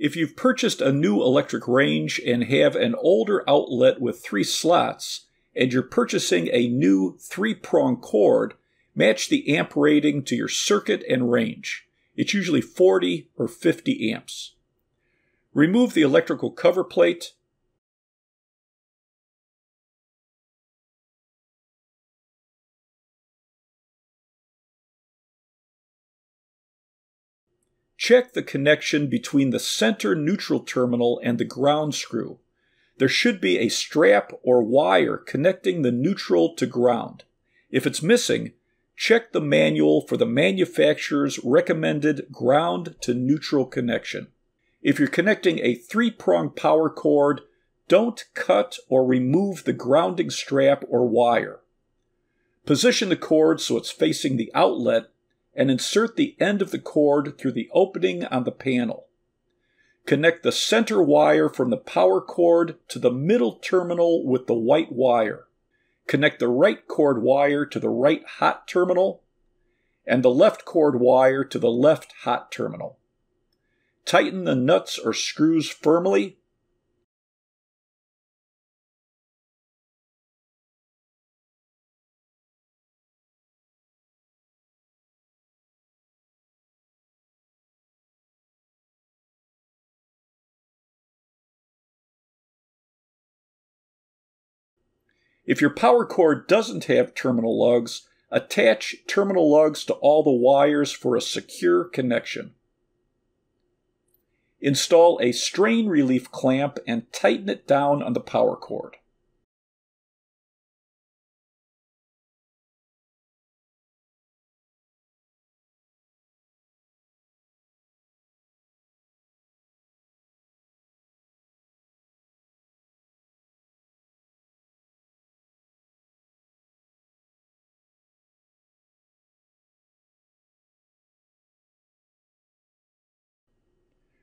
If you've purchased a new electric range and have an older outlet with 3 slots, and you're purchasing a new 3-prong cord, match the amp rating to your circuit and range. It's usually 40 or 50 amps. Remove the electrical cover plate. Check the connection between the center neutral terminal and the ground screw. There should be a strap or wire connecting the neutral to ground. If it's missing, check the manual for the manufacturer's recommended ground to neutral connection. If you're connecting a 3-prong power cord, don't cut or remove the grounding strap or wire. Position the cord so it's facing the outlet and insert the end of the cord through the opening on the panel. Connect the center wire from the power cord to the middle terminal with the white wire. Connect the right cord wire to the right hot terminal and the left cord wire to the left hot terminal. Tighten the nuts or screws firmly. If your power cord doesn't have terminal lugs, attach terminal lugs to all the wires for a secure connection. Install a strain relief clamp and tighten it down on the power cord.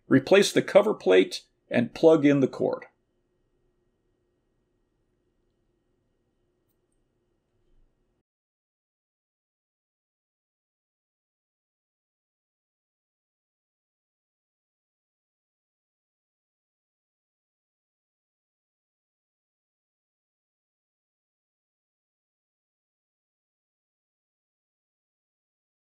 Replace the cover plate and plug in the cord.